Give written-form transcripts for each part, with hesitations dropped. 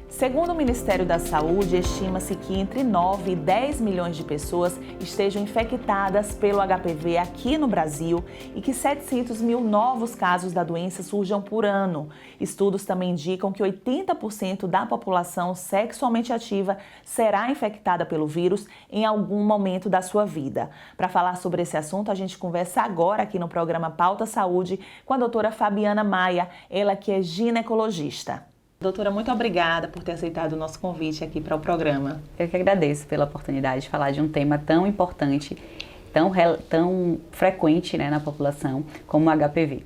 Segundo o Ministério da Saúde, estima-se que entre 9 e 10 milhões de pessoas estejam infectadas pelo HPV aqui no Brasil e que 700 mil novos casos da doença surjam por ano. Estudos também indicam que 80% da população sexualmente ativa será infectada pelo vírus em algum momento da sua vida. Para falar sobre esse assunto, a gente conversa agora aqui no programa Pauta Saúde com a doutora Fabiana Maia, ela que é ginecologista. Doutora, muito obrigada por ter aceitado o nosso convite aqui para o programa. Eu que agradeço pela oportunidade de falar de um tema tão importante, tão frequente, né, na população, como o HPV.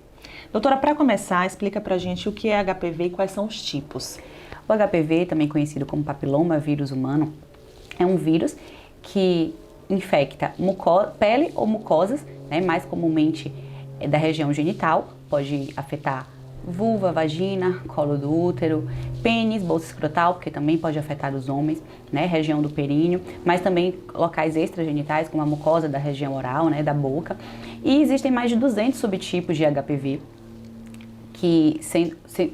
Doutora, para começar, explica para a gente o que é HPV e quais são os tipos. O HPV, também conhecido como papiloma vírus humano, é um vírus que infecta pele ou mucosas, né, mais comumente da região genital, pode afetar vulva, vagina, colo do útero, pênis, bolsa escrotal, porque também pode afetar os homens, né, região do períneo, mas também locais extragenitais, como a mucosa da região oral, né, da boca. E existem mais de 200 subtipos de HPV que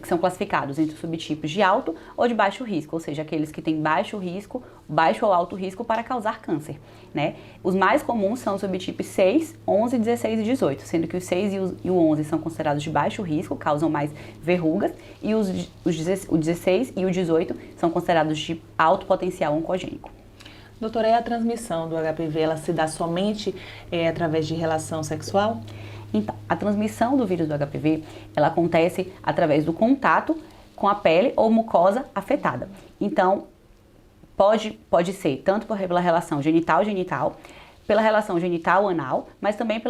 são classificados entre subtipos de alto ou de baixo risco, ou seja, aqueles que têm baixo risco, baixo ou alto risco para causar câncer, né? Os mais comuns são os subtipos 6, 11, 16 e 18, sendo que os 6 e o 11 são considerados de baixo risco, causam mais verrugas, e o 16 e o 18 são considerados de alto potencial oncogênico. Doutora, e a transmissão do HPV, ela se dá somente através de relação sexual? Então, a transmissão do vírus do HPV, ela acontece através do contato com a pele ou mucosa afetada. Então, pode ser tanto pela relação genital-genital, pela relação genital-anal, mas também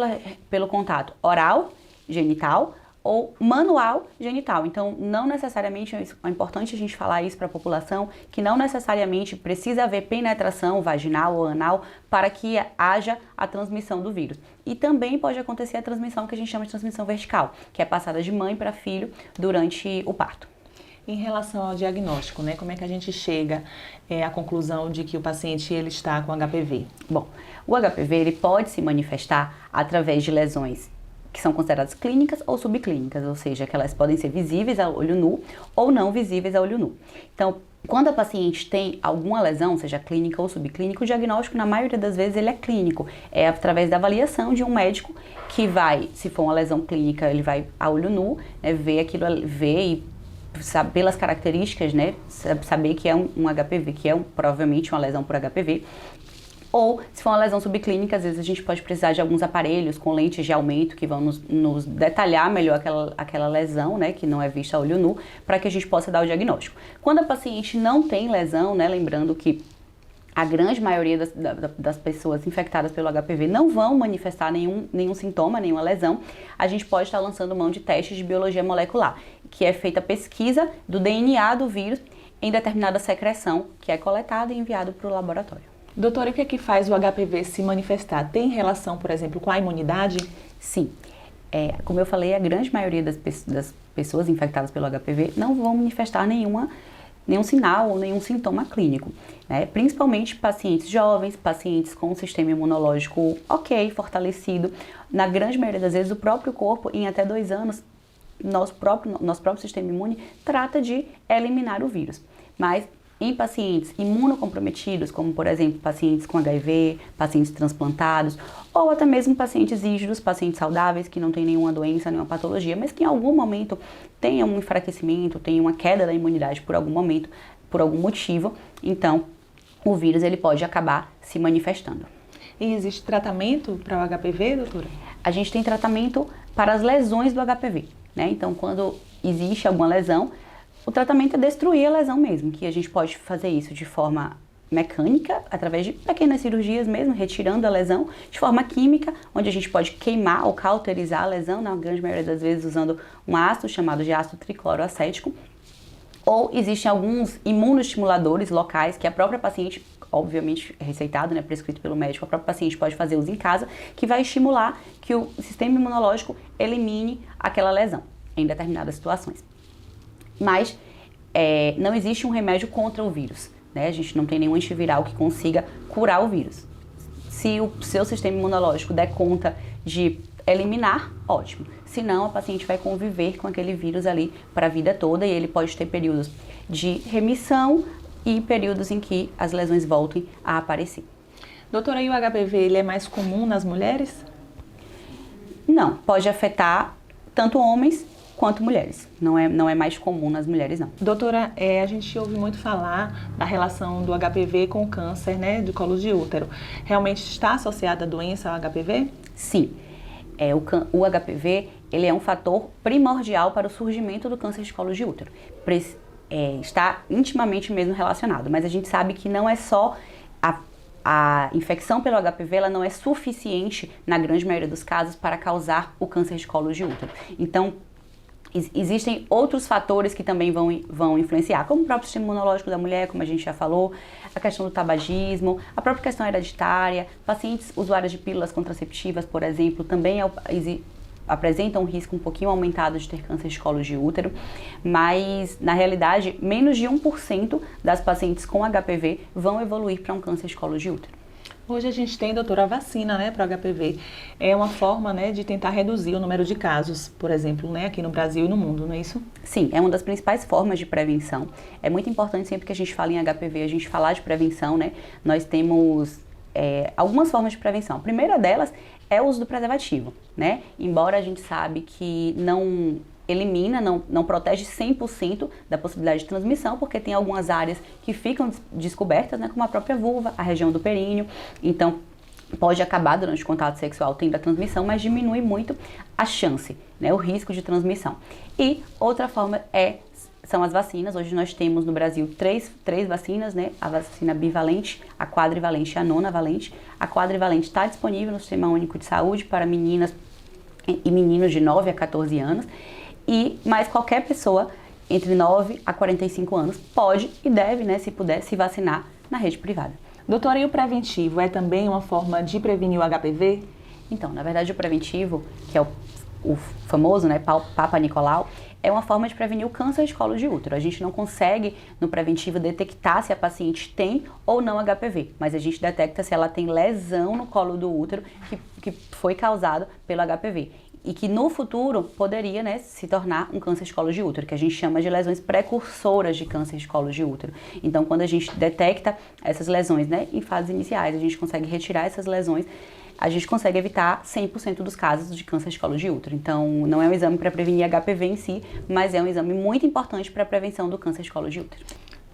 pelo contato oral-genital ou manual-genital. Então, não necessariamente, é importante a gente falar isso para a população, que não necessariamente precisa haver penetração vaginal ou anal para que haja a transmissão do vírus. E também pode acontecer a transmissão que a gente chama de transmissão vertical, que é passada de mãe para filho durante o parto. Em relação ao diagnóstico, né, como é que a gente chega à conclusão de que o paciente ele está com HPV? Bom, o HPV ele pode se manifestar através de lesões que são consideradas clínicas ou subclínicas, ou seja, que elas podem ser visíveis a olho nu ou não visíveis a olho nu. Então, quando a paciente tem alguma lesão, seja clínica ou subclínica, o diagnóstico, na maioria das vezes, ele é clínico. É através da avaliação de um médico que vai, se for uma lesão clínica, ele vai a olho nu, né, ver e saber pelas características, né, saber que é um HPV, que é provavelmente uma lesão por HPV. Ou, se for uma lesão subclínica, às vezes a gente pode precisar de alguns aparelhos com lentes de aumento que vão nos detalhar melhor aquela lesão, né, que não é vista a olho nu, para que a gente possa dar o diagnóstico. Quando a paciente não tem lesão, né, lembrando que a grande maioria das pessoas infectadas pelo HPV não vão manifestar nenhum sintoma, nenhuma lesão, a gente pode estar lançando mão de testes de biologia molecular, que é feita a pesquisa do DNA do vírus em determinada secreção, que é coletada e enviada para o laboratório. Doutora, e o que é que faz o HPV se manifestar? Tem relação, por exemplo, com a imunidade? Sim. Como eu falei, a grande maioria das pessoas infectadas pelo HPV não vão manifestar nenhum sinal ou nenhum sintoma clínico, né? Principalmente pacientes jovens, pacientes com um sistema imunológico fortalecido. Na grande maioria das vezes, o próprio corpo, em até 2 anos, nosso próprio sistema imune trata de eliminar o vírus. Mas em pacientes imunocomprometidos, como por exemplo pacientes com HIV, pacientes transplantados, ou até mesmo pacientes rígidos, pacientes saudáveis que não têm nenhuma doença, nenhuma patologia, mas que em algum momento tenham um enfraquecimento, tenham uma queda da imunidade por algum momento, por algum motivo, então o vírus ele pode acabar se manifestando. E existe tratamento para o HPV, doutora? A gente tem tratamento para as lesões do HPV, né? Então quando existe alguma lesão, o tratamento é destruir a lesão mesmo, que a gente pode fazer isso de forma mecânica, através de pequenas cirurgias mesmo, retirando a lesão, de forma química, onde a gente pode queimar ou cauterizar a lesão, na grande maioria das vezes usando um ácido chamado de ácido tricloroacético. Ou existem alguns imunoestimuladores locais que a própria paciente, obviamente receitado, né, prescrito pelo médico, a própria paciente pode fazer uso em casa, que vai estimular que o sistema imunológico elimine aquela lesão em determinadas situações. Mas não existe um remédio contra o vírus, né? A gente não tem nenhum antiviral que consiga curar o vírus. Se o seu sistema imunológico der conta de eliminar, ótimo. Se não, a paciente vai conviver com aquele vírus ali para a vida toda e ele pode ter períodos de remissão e períodos em que as lesões voltem a aparecer. Doutora, e o HPV, ele é mais comum nas mulheres? Não, pode afetar tanto homens quanto mulheres. Não é mais comum nas mulheres, não. Doutora, a gente ouve muito falar da relação do HPV com o câncer, né, do colo de útero. Realmente está associada a doença ao HPV? Sim. O HPV, ele é um fator primordial para o surgimento do câncer de colo de útero. Está intimamente mesmo relacionado, mas a gente sabe que não é só a infecção pelo HPV, ela não é suficiente, na grande maioria dos casos, para causar o câncer de colo de útero. Então, existem outros fatores que também vão influenciar, como o próprio sistema imunológico da mulher, como a gente já falou, a questão do tabagismo, a própria questão hereditária, pacientes usuários de pílulas contraceptivas, por exemplo, também apresentam um risco um pouquinho aumentado de ter câncer de colo de útero, mas na realidade menos de 1% das pacientes com HPV vão evoluir para um câncer de colo de útero. Hoje a gente tem, doutora, a vacina, né, para o HPV. É uma forma, né, de tentar reduzir o número de casos, por exemplo, né, aqui no Brasil e no mundo, não é isso? Sim, é uma das principais formas de prevenção. É muito importante sempre que a gente fala em HPV, a gente falar de prevenção, né? Nós temos algumas formas de prevenção. A primeira delas é o uso do preservativo, né? Embora a gente sabe que não elimina, não protege 100% da possibilidade de transmissão, porque tem algumas áreas que ficam descobertas, né, como a própria vulva, a região do períneo. Então, pode acabar durante o contato sexual tendo a transmissão, mas diminui muito a chance, né, o risco de transmissão. E outra forma são as vacinas. Hoje nós temos no Brasil três vacinas, né? A vacina bivalente, a quadrivalente e a nonavalente. A quadrivalente está disponível no Sistema Único de Saúde para meninas e meninos de 9 a 14 anos. Mas qualquer pessoa entre 9 a 45 anos pode e deve, né, se puder, se vacinar na rede privada. Doutora, e o preventivo é também uma forma de prevenir o HPV? Então, na verdade, o preventivo, que é o famoso, né, Papa Nicolau, é uma forma de prevenir o câncer de colo de útero. A gente não consegue, no preventivo, detectar se a paciente tem ou não HPV, mas a gente detecta se ela tem lesão no colo do útero que foi causada pelo HPV. E que no futuro poderia, né, se tornar um câncer de colo de útero, que a gente chama de lesões precursoras de câncer de colo de útero. Então, quando a gente detecta essas lesões, né, em fases iniciais, a gente consegue retirar essas lesões, a gente consegue evitar 100% dos casos de câncer de colo de útero. Então, não é um exame para prevenir HPV em si, mas é um exame muito importante para a prevenção do câncer de colo de útero.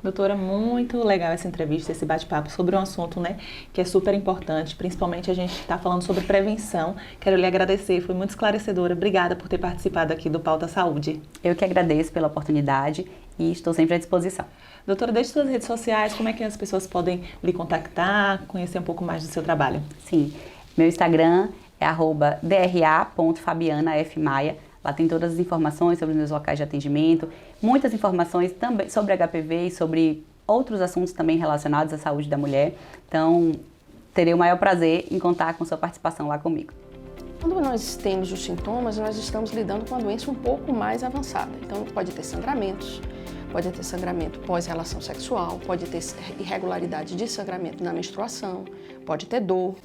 Doutora, muito legal essa entrevista, esse bate-papo sobre um assunto, né, que é super importante, principalmente a gente está falando sobre prevenção. Quero lhe agradecer, foi muito esclarecedora. Obrigada por ter participado aqui do Pauta Saúde. Eu que agradeço pela oportunidade e estou sempre à disposição. Doutora, deixe suas redes sociais, como é que as pessoas podem lhe contactar, conhecer um pouco mais do seu trabalho? Sim, meu Instagram é @dra.fabianafmaia. Lá tem todas as informações sobre os meus locais de atendimento, muitas informações também sobre HPV e sobre outros assuntos também relacionados à saúde da mulher. Então, terei o maior prazer em contar com sua participação lá comigo. Quando nós temos os sintomas, nós estamos lidando com a doença um pouco mais avançada. Então, pode ter sangramentos, pode ter sangramento pós-relação sexual, pode ter irregularidade de sangramento na menstruação, pode ter dor.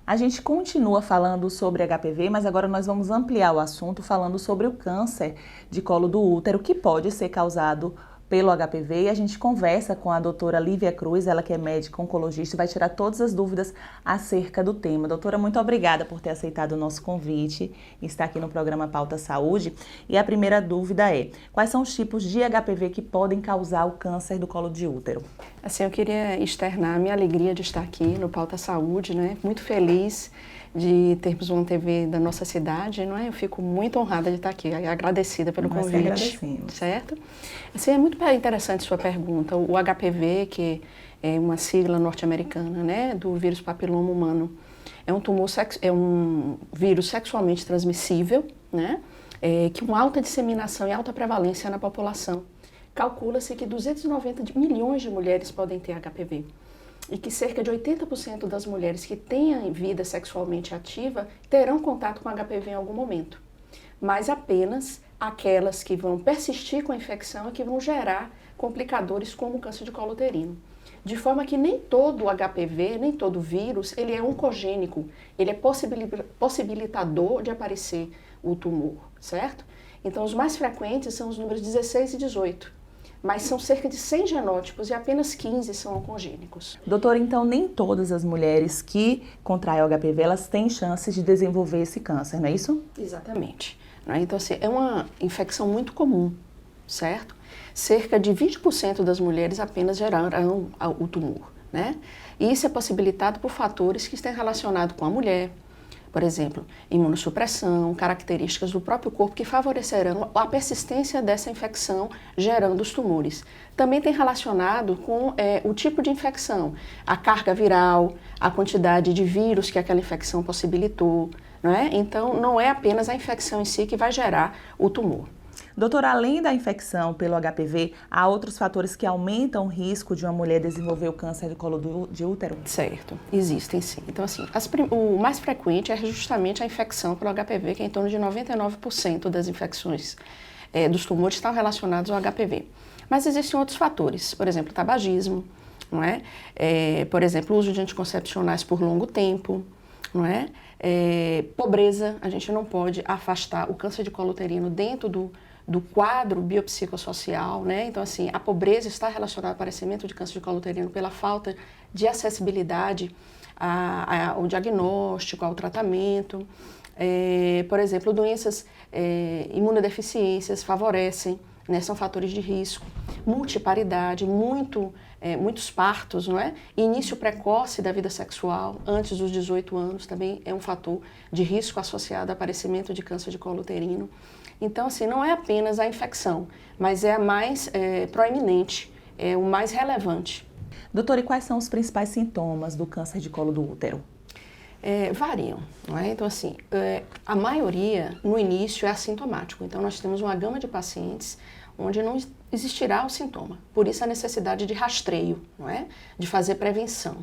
A gente continua falando sobre HPV, mas agora nós vamos ampliar o assunto falando sobre o câncer de colo do útero, que pode ser causado pelo HPV, e a gente conversa com a doutora Lívia Cruz, ela que é médica oncologista e vai tirar todas as dúvidas acerca do tema. Doutora, muito obrigada por ter aceitado o nosso convite e estar aqui no programa Pauta Saúde. E a primeira dúvida é, quais são os tipos de HPV que podem causar o câncer do colo de útero? Assim, eu queria externar a minha alegria de estar aqui no Pauta Saúde, né? Muito feliz de termos uma TV da nossa cidade, não é? Eu fico muito honrada de estar aqui, agradecida pelo convite, certo? Assim, é muito interessante sua pergunta. O HPV, que é uma sigla norte-americana, né, do vírus papiloma humano, é um vírus sexualmente transmissível, né, que com alta disseminação e alta prevalência na população. Calcula-se que 290 milhões de mulheres podem ter HPV. E que cerca de 80% das mulheres que tenham vida sexualmente ativa terão contato com HPV em algum momento. mas apenas aquelas que vão persistir com a infecção e que vão gerar complicadores como o câncer de colo uterino. De forma que nem todo HPV, nem todo vírus, ele é oncogênico, ele é possibilitador de aparecer o tumor, certo? Então, os mais frequentes são os números 16 e 18, mas são cerca de 100 genótipos e apenas 15 são oncogênicos. Doutora, então nem todas as mulheres que contraem o HPV, elas têm chances de desenvolver esse câncer, não é isso? Exatamente. Então, assim, é uma infecção muito comum, certo? Cerca de 20% das mulheres apenas gerarão o tumor, né? E isso é possibilitado por fatores que estão relacionados com a mulher, por exemplo, imunossupressão, características do próprio corpo que favorecerão a persistência dessa infecção gerando os tumores. Também tem relacionado com o tipo de infecção, a carga viral, a quantidade de vírus que aquela infecção possibilitou, não é? Então, não é apenas a infecção em si que vai gerar o tumor. Doutora, além da infecção pelo HPV, há outros fatores que aumentam o risco de uma mulher desenvolver o câncer de colo de útero? Certo, existem sim. Então, assim, o mais frequente é justamente a infecção pelo HPV, que é em torno de 99% das infecções dos tumores estão relacionados ao HPV. Mas existem outros fatores, por exemplo, tabagismo, não é? Por exemplo, o uso de anticoncepcionais por longo tempo, não é? Pobreza, a gente não pode afastar o câncer de colo uterino dentro do quadro biopsicossocial, né? Então, assim, a pobreza está relacionada ao aparecimento de câncer de colo uterino pela falta de acessibilidade ao diagnóstico, ao tratamento. Por exemplo, doenças imunodeficiências favorecem, né? São fatores de risco. Multiparidade, muitos partos, não é? Início precoce da vida sexual, antes dos 18 anos, também é um fator de risco associado ao aparecimento de câncer de colo uterino. Então, assim, não é apenas a infecção, mas é a mais proeminente, é o mais relevante. Doutora, e quais são os principais sintomas do câncer de colo do útero? Variam, não é? Então, assim, a maioria, no início, é assintomático. Então, nós temos uma gama de pacientes onde não existirá o sintoma. Por isso, a necessidade de rastreio, não é? De fazer prevenção.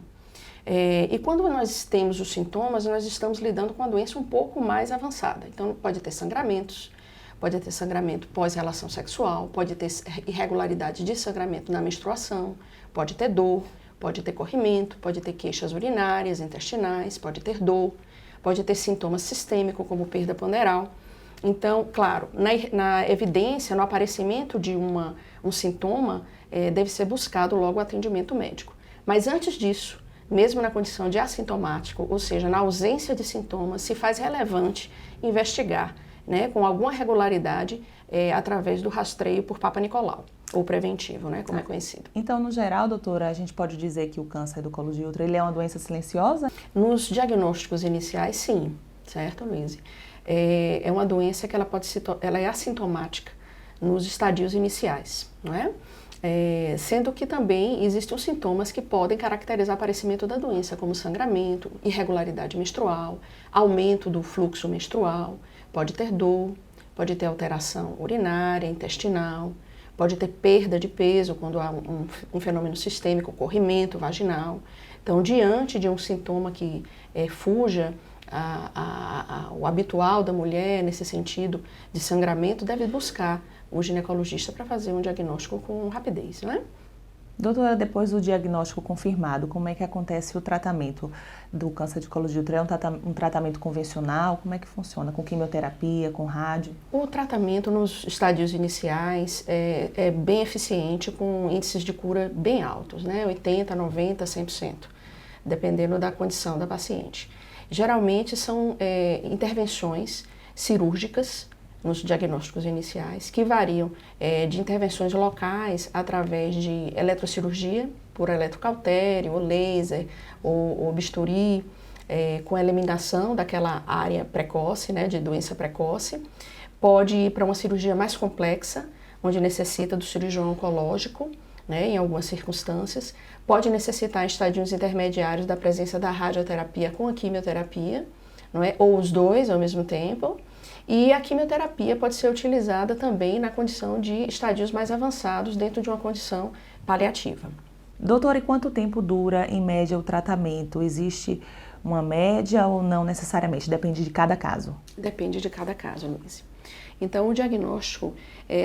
E quando nós temos os sintomas, nós estamos lidando com a doença um pouco mais avançada. Então, pode ter sangramentos, pode ter sangramento pós-relação sexual, pode ter irregularidade de sangramento na menstruação, pode ter dor, pode ter corrimento, pode ter queixas urinárias, intestinais, pode ter dor, pode ter sintomas sistêmicos como perda ponderal. Então, claro, na evidência, no aparecimento de um sintoma, deve ser buscado logo o atendimento médico. Mas antes disso, mesmo na condição de assintomático, ou seja, na ausência de sintomas, se faz relevante investigar, né, com alguma regularidade através do rastreio por Papa Nicolau, ou preventivo, né, como é conhecido. Então, no geral, doutora, a gente pode dizer que o câncer do colo de útero ele é uma doença silenciosa? Nos diagnósticos iniciais, sim, certo, Luíse? É uma doença que ela é assintomática nos estadios iniciais, não é? Sendo que também existem os sintomas que podem caracterizar o aparecimento da doença, como sangramento, irregularidade menstrual, aumento do fluxo menstrual, pode ter dor, pode ter alteração urinária, intestinal, pode ter perda de peso quando há um fenômeno sistêmico, corrimento vaginal. Então, diante de um sintoma que fuja o habitual da mulher, nesse sentido de sangramento, deve buscar um ginecologista para fazer um diagnóstico com rapidez, não é? Doutora, depois do diagnóstico confirmado, como é que acontece o tratamento do câncer de colo de útero? É um tratamento convencional? Como é que funciona? Com quimioterapia, com rádio? O tratamento nos estádios iniciais é bem eficiente, com índices de cura bem altos, né? 80%, 90%, 100%, dependendo da condição da paciente. Geralmente são intervenções cirúrgicas nos diagnósticos iniciais, que variam de intervenções locais através de eletrocirurgia, por eletrocautério, ou laser, ou bisturi, com eliminação daquela área precoce, né, de doença precoce. Pode ir para uma cirurgia mais complexa, onde necessita do cirurgião oncológico, né, em algumas circunstâncias. Pode necessitar em estadios intermediários da presença da radioterapia com a quimioterapia, não é? Ou os dois ao mesmo tempo. E a quimioterapia pode ser utilizada também na condição de estadios mais avançados dentro de uma condição paliativa. Doutora, e quanto tempo dura, em média, o tratamento? Existe uma média ou não necessariamente? Depende de cada caso? Depende de cada caso, Luíse. Então, o diagnóstico,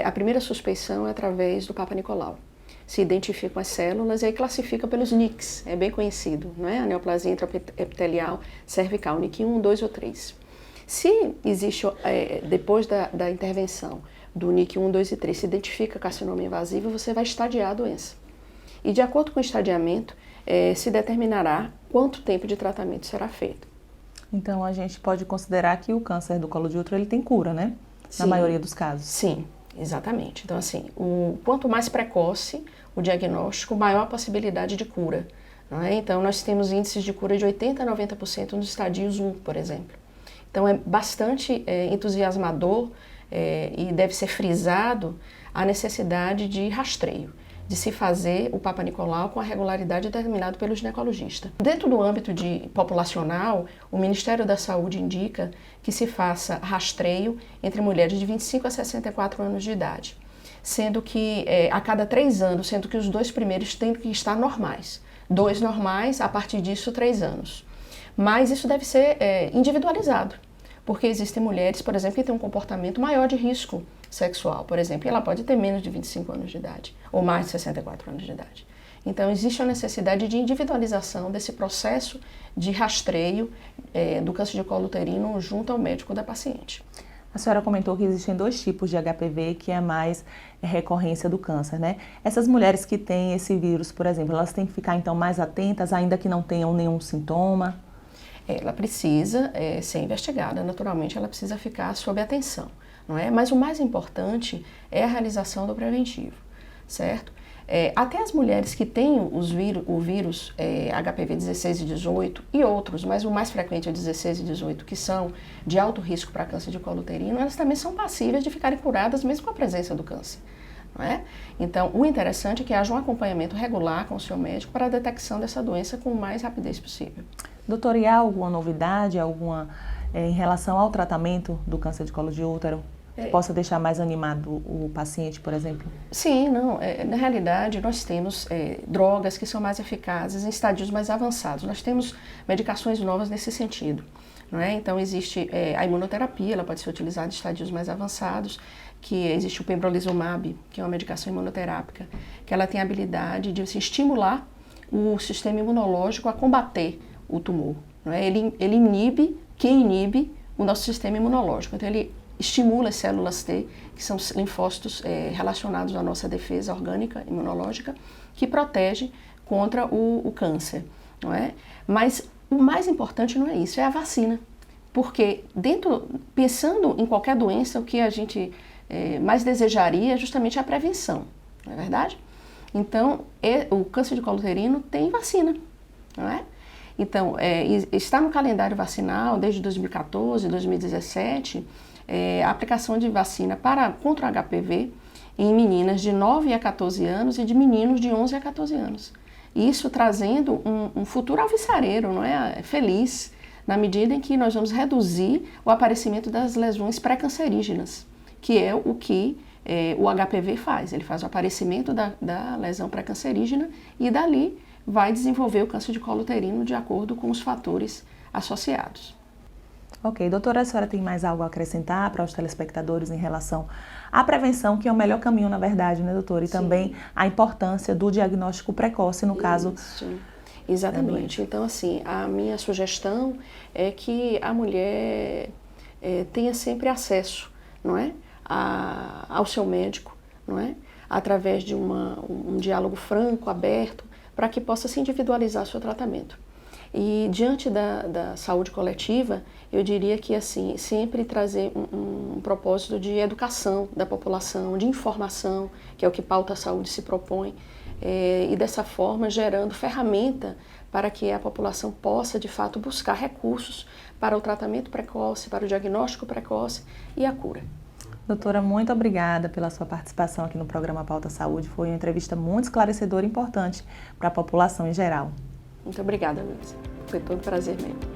a primeira suspeição é através do Papa Nicolau. Se identificam as células e aí classifica pelos NICs, é bem conhecido, não é? A neoplasia intraepitelial cervical, NIC 1, 2 ou 3. Se existe, depois da intervenção do NIC 1, 2 e 3, se identifica carcinoma invasivo, você vai estadiar a doença. E de acordo com o estadiamento, se determinará quanto tempo de tratamento será feito. Então, a gente pode considerar que o câncer do colo de útero ele tem cura, né? Sim. Na maioria dos casos. Sim, exatamente. Então, assim, quanto mais precoce o diagnóstico, maior a possibilidade de cura. Não é? Então, nós temos índices de cura de 80% a 90% nos estadios 1, por exemplo. Então, é bastante entusiasmador e deve ser frisado a necessidade de rastreio, de se fazer o Papa Nicolau com a regularidade determinada pelo ginecologista. Dentro do âmbito populacional, o Ministério da Saúde indica que se faça rastreio entre mulheres de 25 a 64 anos de idade, sendo que a cada 3 anos, sendo que os 2 primeiros têm que estar normais. 2 normais, a partir disso 3 anos. Mas isso deve ser individualizado, porque existem mulheres, por exemplo, que têm um comportamento maior de risco sexual, por exemplo, e ela pode ter menos de 25 anos de idade, ou mais de 64 anos de idade. Então, existe a necessidade de individualização desse processo de rastreio do câncer de colo uterino junto ao médico da paciente. A senhora comentou que existem 2 tipos de HPV, que é mais recorrência do câncer, né? Essas mulheres que têm esse vírus, por exemplo, elas têm que ficar, então, mais atentas, ainda que não tenham nenhum sintoma? Ela precisa ser investigada, naturalmente, ela precisa ficar sob atenção, não é? Mas o mais importante é a realização do preventivo, certo? Até as mulheres que têm o vírus HPV 16 e 18 e outros, mas o mais frequente é 16 e 18, que são de alto risco para câncer de colo uterino, elas também são passíveis de ficarem curadas mesmo com a presença do câncer. Não é? Então, o interessante é que haja um acompanhamento regular com o seu médico para a detecção dessa doença com o mais rapidez possível. Doutora, e há alguma novidade, em relação ao tratamento do câncer de colo de útero? Que possa deixar mais animado o paciente, por exemplo? Sim, não. Na realidade, nós temos drogas que são mais eficazes em estadios mais avançados. Nós temos medicações novas nesse sentido. Não é? Então, existe a imunoterapia, ela pode ser utilizada em estadios mais avançados, que existe o pembrolizumab, que é uma medicação imunoterápica, que ela tem a habilidade de estimular o sistema imunológico a combater o tumor. Não é? Ele inibe o nosso sistema imunológico. Então, ele estimula as células T, que são linfócitos relacionados à nossa defesa orgânica imunológica, que protege contra o câncer. Não é? Mas o mais importante não é isso, é a vacina. Porque pensando em qualquer doença, o que a gente mais desejaria é justamente a prevenção, não é verdade? Então, o câncer de colo uterino tem vacina, não é? Então, está no calendário vacinal desde 2014, 2017, a aplicação de vacina contra o HPV em meninas de 9 a 14 anos e de meninos de 11 a 14 anos. Isso trazendo um futuro alvissareiro, não é? Feliz, na medida em que nós vamos reduzir o aparecimento das lesões pré-cancerígenas, que é o que o HPV faz. Ele faz o aparecimento da lesão pré-cancerígena e dali vai desenvolver o câncer de colo uterino de acordo com os fatores associados. Ok, doutora, a senhora tem mais algo a acrescentar para os telespectadores em relação à prevenção, que é o melhor caminho, na verdade, né, doutora? E Sim. também a importância do diagnóstico precoce, no caso... Exatamente. Então, assim, a minha sugestão é que a mulher tenha sempre acesso, não é? Ao seu médico, não é? Através de um diálogo franco, aberto, para que possa se individualizar o seu tratamento. E diante da saúde coletiva, eu diria que assim, sempre trazer um propósito de educação da população, de informação, que é o que Pauta Saúde se propõe, e dessa forma gerando ferramenta para que a população possa de fato buscar recursos para o tratamento precoce, para o diagnóstico precoce e a cura. Doutora, muito obrigada pela sua participação aqui no programa Pauta Saúde. Foi uma entrevista muito esclarecedora e importante para a população em geral. Muito obrigada, Luísa. Foi todo um prazer mesmo.